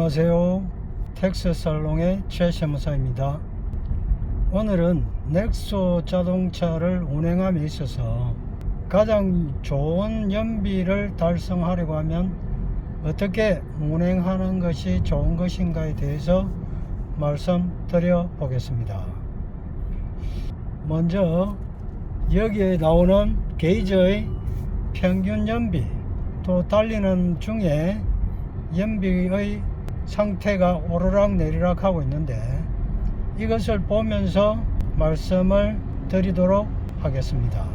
안녕하세요. 텍스살롱의 최세무사입니다. 오늘은 넥소 자동차를 운행함에 있어서 가장 좋은 연비를 달성하려고 하면 어떻게 운행하는 것이 좋은 것인가에 대해서 말씀드려 보겠습니다. 먼저 여기에 나오는 게이지의 평균 연비, 또 달리는 중에 연비의 상태가 오르락 내리락 하고 있는데, 이것을 보면서 말씀을 드리도록 하겠습니다.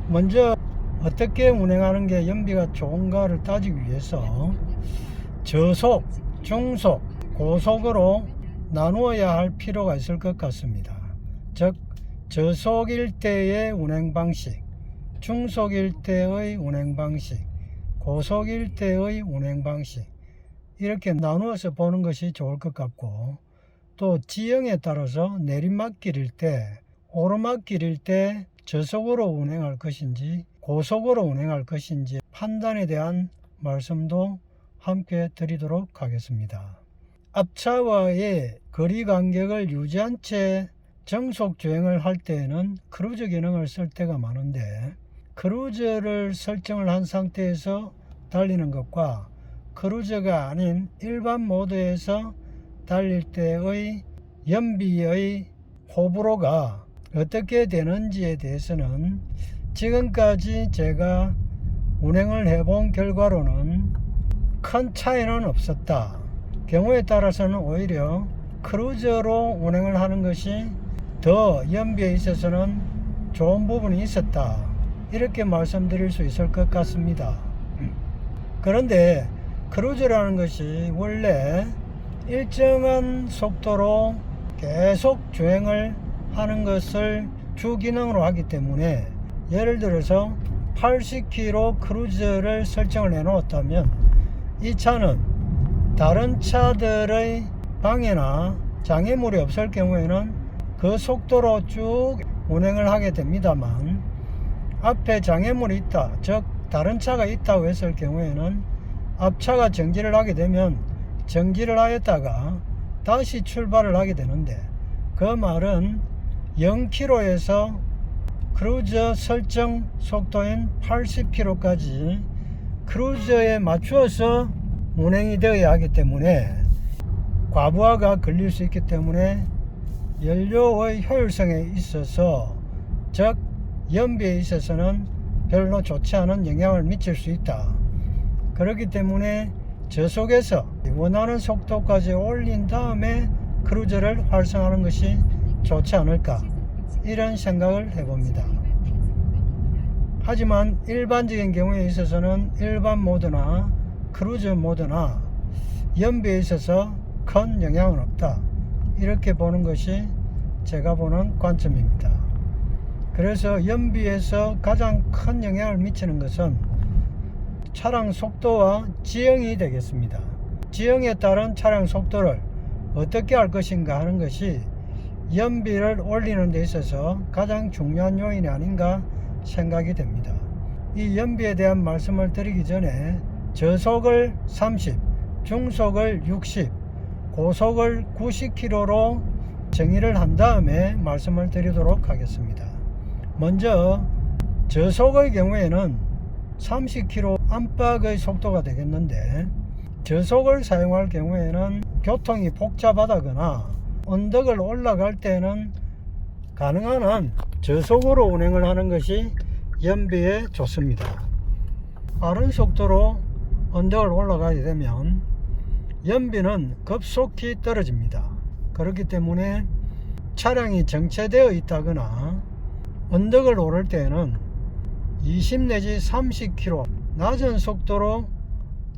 먼저 어떻게 운행하는 게 연비가 좋은가를 따지기 위해서 저속, 중속, 고속으로 나누어야 할 필요가 있을 것 같습니다. 즉, 저속일 때의 운행 방식, 중속일 때의 운행 방식, 고속일 때의 운행 방식, 이렇게 나누어서 보는 것이 좋을 것 같고, 또 지형에 따라서 내리막길일 때, 오르막길일 때 저속으로 운행할 것인지 고속으로 운행할 것인지 판단에 대한 말씀도 함께 드리도록 하겠습니다. 앞차와의 거리 간격을 유지한 채 정속 주행을 할 때에는 크루즈 기능을 쓸 때가 많은데, 크루즈를 설정을 한 상태에서 달리는 것과 크루즈가 아닌 일반 모드에서 달릴 때의 연비의 호불호가 어떻게 되는지에 대해서는 지금까지 제가 운행을 해본 결과로는 큰 차이는 없었다. 경우에 따라서는 오히려 크루즈로 운행을 하는 것이 더 연비에 있어서는 좋은 부분이 있었다, 이렇게 말씀드릴 수 있을 것 같습니다. 그런데 크루즈라는 것이 원래 일정한 속도로 계속 주행을 하는 것을 주기능으로 하기 때문에, 예를 들어서 80km 크루즈를 설정을 해 놓았다면 이 차는 다른 차들의 방해나 장애물이 없을 경우에는 그 속도로 쭉 운행을 하게 됩니다만, 앞에 장애물이 있다, 즉 다른 차가 있다고 했을 경우에는 앞차가 정지를 하게 되면 정지를 하였다가 다시 출발을 하게 되는데, 그 말은 0km에서 크루저 설정 속도인 80km까지 크루저에 맞추어서 운행이 되어야 하기 때문에 과부하가 걸릴 수 있기 때문에 연료의 효율성에 있어서, 즉 연비에 있어서는 별로 좋지 않은 영향을 미칠 수 있다. 그렇기 때문에 저속에서 원하는 속도까지 올린 다음에 크루저를 활성화하는 것이 좋지 않을까, 이런 생각을 해봅니다. 하지만 일반적인 경우에 있어서는 일반 모드나 크루즈 모드나 연비에 있어서 큰 영향은 없다, 이렇게 보는 것이 제가 보는 관점입니다. 그래서 연비에서 가장 큰 영향을 미치는 것은 차량 속도와 지형이 되겠습니다. 지형에 따른 차량 속도를 어떻게 할 것인가 하는 것이 연비를 올리는 데 있어서 가장 중요한 요인이 아닌가 생각이 됩니다. 이 연비에 대한 말씀을 드리기 전에 저속을 30, 중속을 60, 고속을 90km로 정의를 한 다음에 말씀을 드리도록 하겠습니다. 먼저 저속의 경우에는 30km 안팎의 속도가 되겠는데, 저속을 사용할 경우에는 교통이 복잡하다거나 언덕을 올라갈 때는 가능한 한 저속으로 운행을 하는 것이 연비에 좋습니다. 빠른 속도로 언덕을 올라가게 되면 연비는 급속히 떨어집니다. 그렇기 때문에 차량이 정체되어 있다거나 언덕을 오를 때는 20 내지 30km 낮은 속도로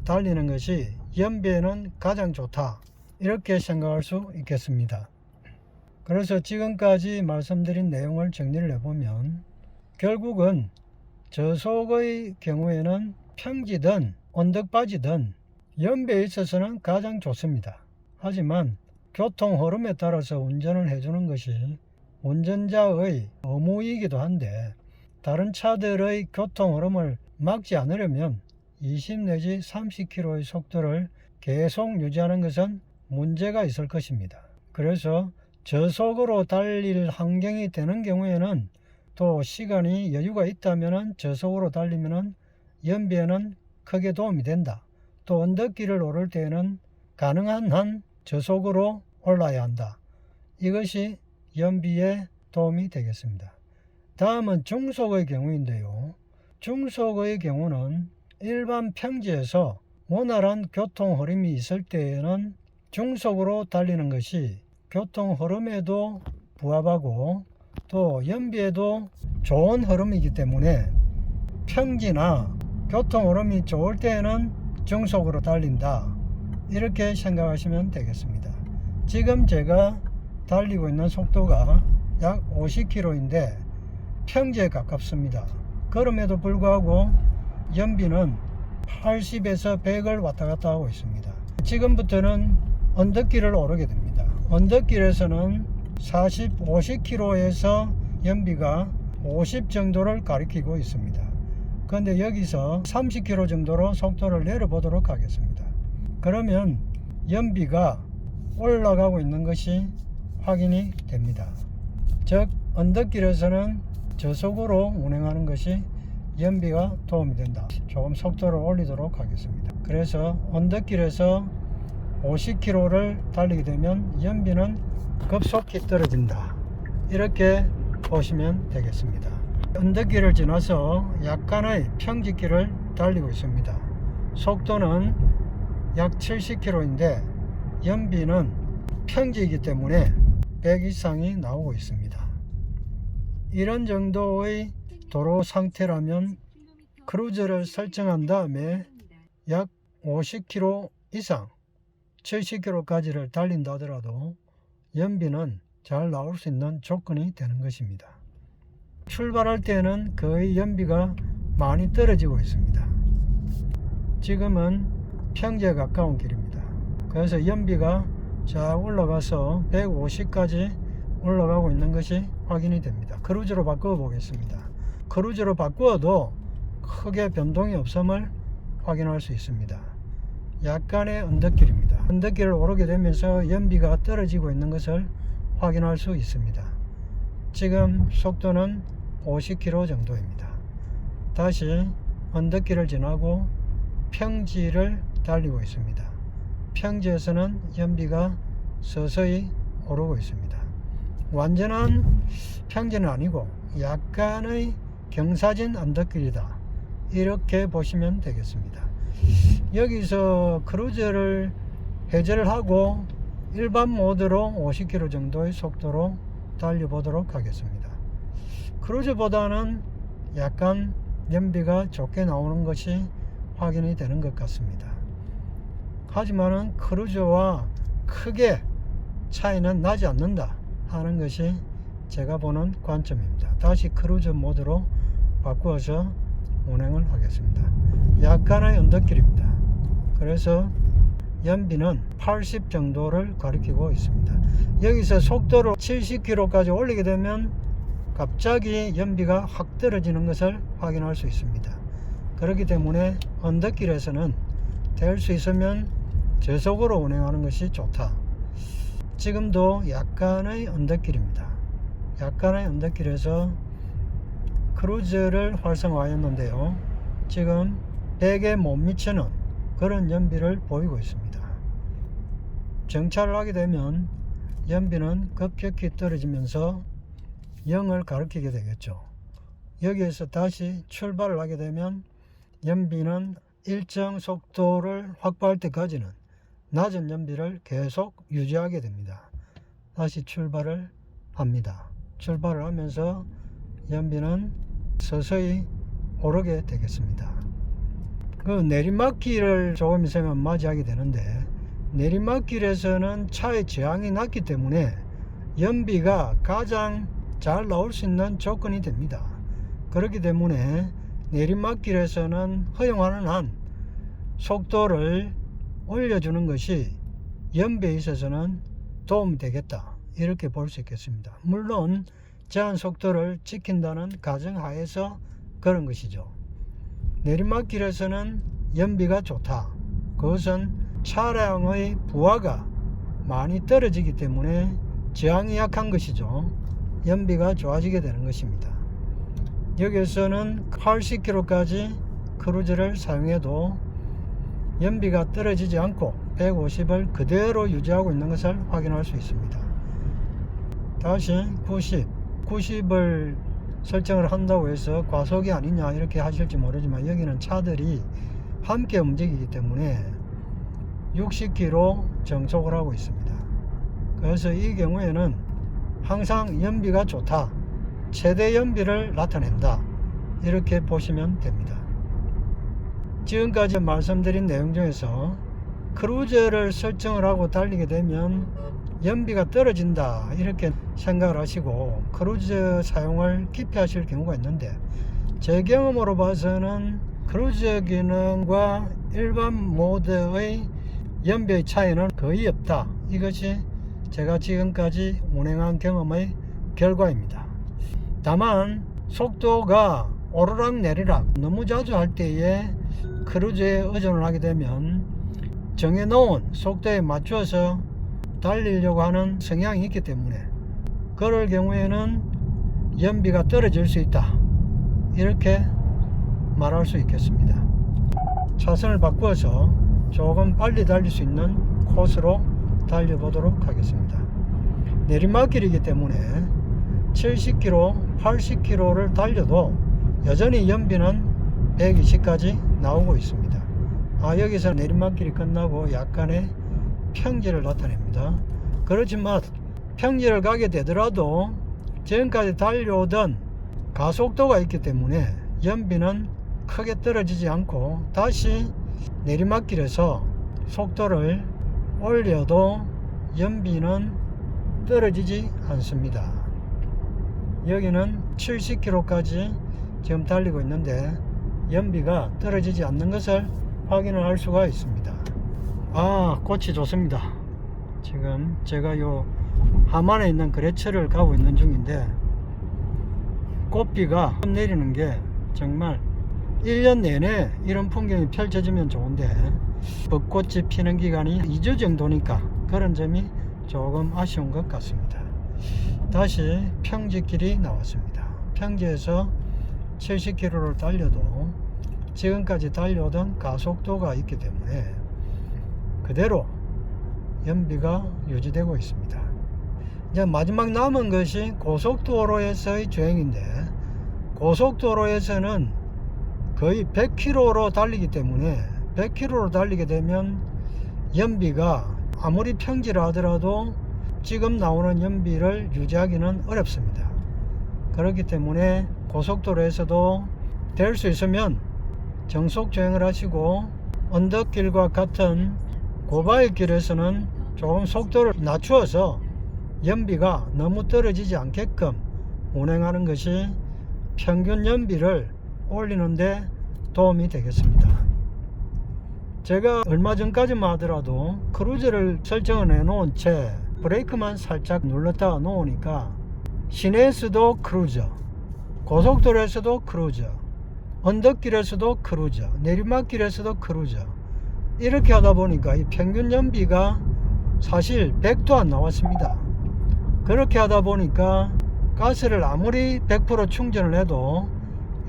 달리는 것이 연비에는 가장 좋다, 이렇게 생각할 수 있겠습니다. 그래서 지금까지 말씀드린 내용을 정리를 해보면, 결국은 저속의 경우에는 평지든 언덕바지든 연비에 있어서는 가장 좋습니다. 하지만 교통 흐름에 따라서 운전을 해주는 것이 운전자의 의무이기도 한데, 다른 차들의 교통 흐름을 막지 않으려면 20 내지 30km의 속도를 계속 유지하는 것은 문제가 있을 것입니다. 그래서 저속으로 달릴 환경이 되는 경우에는 또 시간이 여유가 있다면 저속으로 달리면 연비에는 크게 도움이 된다. 또 언덕길을 오를 때에는 가능한 한 저속으로 올라야 한다. 이것이 연비에 도움이 되겠습니다. 다음은 중속의 경우인데요. 중속의 경우는 일반 평지에서 원활한 교통 흐름이 있을 때에는 중속으로 달리는 것이 교통 흐름에도 부합하고 또 연비에도 좋은 흐름이기 때문에 평지나 교통 흐름이 좋을 때에는 중속으로 달린다. 이렇게 생각하시면 되겠습니다. 지금 제가 달리고 있는 속도가 약 50km인데 평지에 가깝습니다. 그럼에도 불구하고 연비는 80에서 100을 왔다 갔다 하고 있습니다. 지금부터는 언덕길을 오르게 됩니다. 언덕길에서는 40, 50km에서 연비가 50 정도를 가리키고 있습니다. 그런데 여기서 30km 정도로 속도를 내려보도록 하겠습니다. 그러면 연비가 올라가고 있는 것이 확인이 됩니다. 즉 언덕길에서는 저속으로 운행하는 것이 연비가 도움이 된다. 조금 속도를 올리도록 하겠습니다. 그래서 언덕길에서 50km를 달리게 되면 연비는 급속히 떨어진다. 이렇게 보시면 되겠습니다. 언덕길을 지나서 약간의 평지길을 달리고 있습니다. 속도는 약 70km인데 연비는 평지이기 때문에 100 이상이 나오고 있습니다. 이런 정도의 도로 상태라면 크루즈를 설정한 다음에 약 50km 이상 70km까지를 달린다 하더라도 연비는 잘 나올 수 있는 조건이 되는 것입니다. 출발할 때는 거의 연비가 많이 떨어지고 있습니다. 지금은 평지에 가까운 길입니다. 그래서 연비가 잘 올라가서 150까지 올라가고 있는 것이 확인이 됩니다. 크루즈로 바꿔 보겠습니다. 크루즈로 바꾸어도 크게 변동이 없음을 확인할 수 있습니다. 약간의 언덕길입니다. 언덕길을 오르게 되면서 연비가 떨어지고 있는 것을 확인할 수 있습니다. 지금 속도는 50km 정도입니다. 다시 언덕길을 지나고 평지를 달리고 있습니다. 평지에서는 연비가 서서히 오르고 있습니다. 완전한 평지는 아니고 약간의 경사진 언덕길이다. 이렇게 보시면 되겠습니다. 여기서 크루즈를 해제를 하고 일반 모드로 50km 정도의 속도로 달려보도록 하겠습니다. 크루즈보다는 약간 연비가 좋게 나오는 것이 확인이 되는 것 같습니다. 하지만은 크루즈와 크게 차이는 나지 않는다 하는 것이 제가 보는 관점입니다. 다시 크루즈 모드로 바꾸어서 운행을 하겠습니다. 약간의 언덕길입니다. 그래서 연비는 80 정도를 가리키고 있습니다. 여기서 속도를 70km까지 올리게 되면 갑자기 연비가 확 떨어지는 것을 확인할 수 있습니다. 그렇기 때문에 언덕길에서는 될 수 있으면 저속으로 운행하는 것이 좋다. 지금도 약간의 언덕길입니다. 약간의 언덕길에서 크루즈를 활성화했는데요. 지금 100에 못 미치는 그런 연비를 보이고 있습니다. 정차를 하게 되면 연비는 급격히 떨어지면서 0을 가리키게 되겠죠. 여기에서 다시 출발을 하게 되면 연비는 일정 속도를 확보할 때까지는 낮은 연비를 계속 유지하게 됩니다. 다시 출발을 합니다. 출발을 하면서 연비는 서서히 오르게 되겠습니다. 그 내리막길을 조금 있으면 맞이하게 되는데 내리막길에서는 차의 저항이 낮기 때문에 연비가 가장 잘 나올 수 있는 조건이 됩니다. 그렇기 때문에 내리막길에서는 허용하는 한 속도를 올려주는 것이 연비에 있어서는 도움이 되겠다. 이렇게 볼 수 있겠습니다. 물론 제한 속도를 지킨다는 가정하에서 그런 것이죠. 내리막길에서는 연비가 좋다. 그것은 차량의 부하가 많이 떨어지기 때문에 저항이 약한 것이죠. 연비가 좋아지게 되는 것입니다. 여기에서는 80km까지 크루즈를 사용해도 연비가 떨어지지 않고 150을 그대로 유지하고 있는 것을 확인할 수 있습니다. 다시 90을 설정을 한다고 해서 과속이 아니냐 이렇게 하실지 모르지만 여기는 차들이 함께 움직이기 때문에 60km 정속을 하고 있습니다. 그래서 이 경우에는 항상 연비가 좋다, 최대 연비를 나타낸다, 이렇게 보시면 됩니다. 지금까지 말씀드린 내용 중에서 크루즈를 설정을 하고 달리게 되면 연비가 떨어진다 이렇게 생각을 하시고 크루즈 사용을 기피하실 경우가 있는데, 제 경험으로 봐서는 크루즈 기능과 일반 모드의 연비의 차이는 거의 없다. 이것이 제가 지금까지 운행한 경험의 결과입니다. 다만 속도가 오르락내리락 너무 자주 할 때에 크루즈에 의존을 하게 되면 정해놓은 속도에 맞춰서 달리려고 하는 성향이 있기 때문에 그럴 경우에는 연비가 떨어질 수 있다, 이렇게 말할 수 있겠습니다. 차선을 바꾸어서 조금 빨리 달릴 수 있는 코스로 달려보도록 하겠습니다. 내리막길이기 때문에 70km, 80km를 달려도 여전히 연비는 120까지 나오고 있습니다. 여기서 내리막길이 끝나고 약간의 평지를 나타냅니다. 그렇지만 평지를 가게 되더라도 지금까지 달려오던 가속도가 있기 때문에 연비는 크게 떨어지지 않고 다시 내리막길에서 속도를 올려도 연비는 떨어지지 않습니다. 여기는 70km까지 지금 달리고 있는데 연비가 떨어지지 않는 것을 확인을 할 수가 있습니다. 꽃이 좋습니다. 지금 제가 요 하만에 있는 거래처를 가고 있는 중인데 꽃비가 내리는 게 정말 1년 내내 이런 풍경이 펼쳐지면 좋은데 벚꽃이 피는 기간이 2주 정도니까 그런 점이 조금 아쉬운 것 같습니다. 다시 평지길이 나왔습니다. 평지에서 70km를 달려도 지금까지 달려오던 가속도가 있기 때문에 그대로 연비가 유지되고 있습니다. 이제 마지막 남은 것이 고속도로에서의 주행인데, 고속도로에서는 거의 100km로 달리기 때문에 100km로 달리게 되면 연비가 아무리 평지를 하더라도 지금 나오는 연비를 유지하기는 어렵습니다. 그렇기 때문에 고속도로에서도 될 수 있으면 정속 주행을 하시고 언덕길과 같은 고바위길에서는 조금 속도를 낮추어서 연비가 너무 떨어지지 않게끔 운행하는 것이 평균 연비를 올리는데 도움이 되겠습니다. 제가 얼마 전까지만 하더라도 크루즈를 설정을 해 놓은 채 브레이크만 살짝 눌렀다가 놓으니까 시내에서도 크루즈, 고속도로에서도 크루즈, 언덕길에서도 크루즈, 내리막길에서도 크루즈, 이렇게 하다 보니까 이 평균 연비가 사실 100도 안 나왔습니다. 그렇게 하다 보니까 가스를 아무리 100% 충전을 해도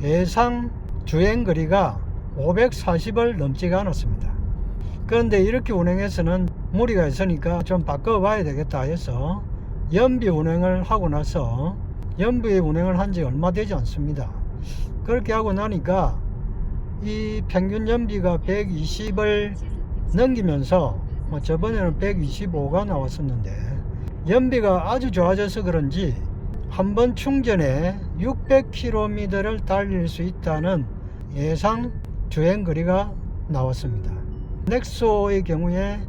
예상 주행거리가 540을 넘지가 않았습니다. 그런데 이렇게 운행해서는 무리가 있으니까 좀 바꿔봐야 되겠다 해서 연비 운행을 하고 나서 연비 운행을 한 지 얼마 되지 않습니다. 그렇게 하고 나니까 이 평균 연비가 120을 넘기면서 저번에는 125가 나왔었는데 연비가 아주 좋아져서 그런지 한번 충전에 600km를 달릴 수 있다는 예상 주행거리가 나왔습니다. 넥소의 경우에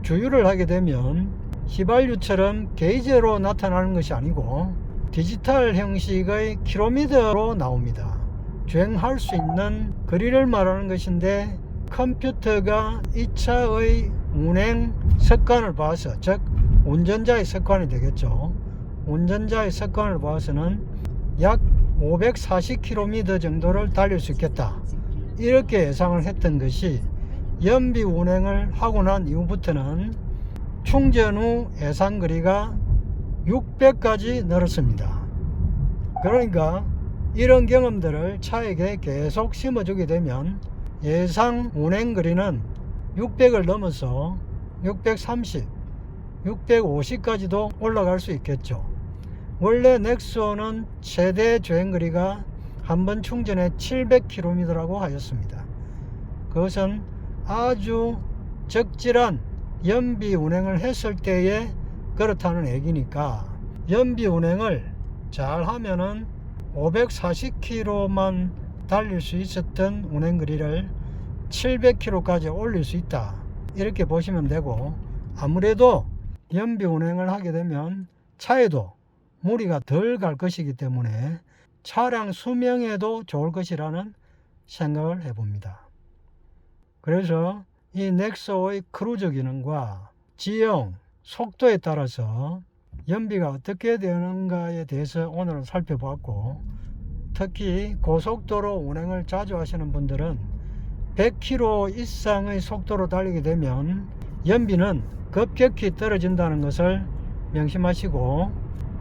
주유를 하게 되면 휘발유처럼 게이지로 나타나는 것이 아니고 디지털 형식의 킬로미터로 나옵니다. 주행할 수 있는 거리를 말하는 것인데 컴퓨터가 이 차의 운행 습관을 봐서, 즉 운전자의 습관이 되겠죠. 운전자의 습관을 봐서는 약 540km 정도를 달릴 수 있겠다, 이렇게 예상을 했던 것이 연비 운행을 하고 난 이후부터는 충전 후 예상거리가 600까지 늘었습니다. 그러니까 이런 경험들을 차에게 계속 심어주게 되면 예상 운행거리는 600을 넘어서 630, 650까지도 올라갈 수 있겠죠. 원래 넥소는 최대 주행거리가 한번 충전에 700km라고 하였습니다. 그것은 아주 적절한 연비 운행을 했을 때에 그렇다는 얘기니까, 연비 운행을 잘 하면은 540km만 달릴 수 있었던 운행거리를 700km까지 올릴 수 있다, 이렇게 보시면 되고, 아무래도 연비 운행을 하게 되면 차에도 무리가 덜 갈 것이기 때문에 차량 수명에도 좋을 것이라는 생각을 해봅니다. 그래서 이 넥소의 크루즈 기능과 지형, 속도에 따라서 연비가 어떻게 되는가에 대해서 오늘은 살펴보았고, 특히 고속도로 운행을 자주 하시는 분들은 100km 이상의 속도로 달리게 되면 연비는 급격히 떨어진다는 것을 명심하시고,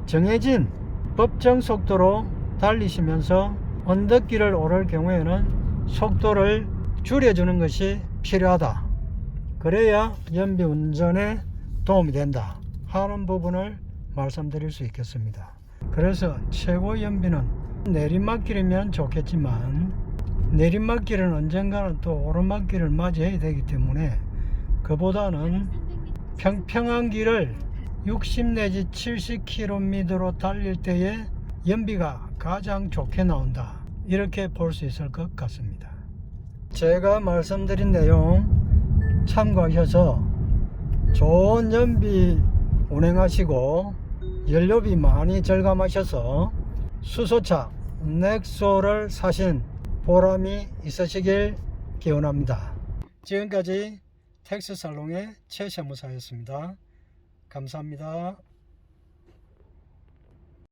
정해진 법정 속도로 달리시면서 언덕길을 오를 경우에는 속도를 줄여주는 것이 필요하다. 그래야 연비 운전에 도움이 된다 하는 부분을 말씀드릴 수 있겠습니다. 그래서 최고 연비는 내리막길이면 좋겠지만, 내리막길은 언젠가는 또 오르막길을 맞이해야 되기 때문에 그보다는 평평한 길을 60 내지 70km로 달릴 때에 연비가 가장 좋게 나온다, 이렇게 볼 수 있을 것 같습니다. 제가 말씀드린 내용 참고하셔서 좋은 연비 운행하시고 연료비 많이 절감하셔서 수소차 넥소를 사신 보람이 있으시길 기원합니다. 지금까지 텍스살롱의 최세무사였습니다. 감사합니다.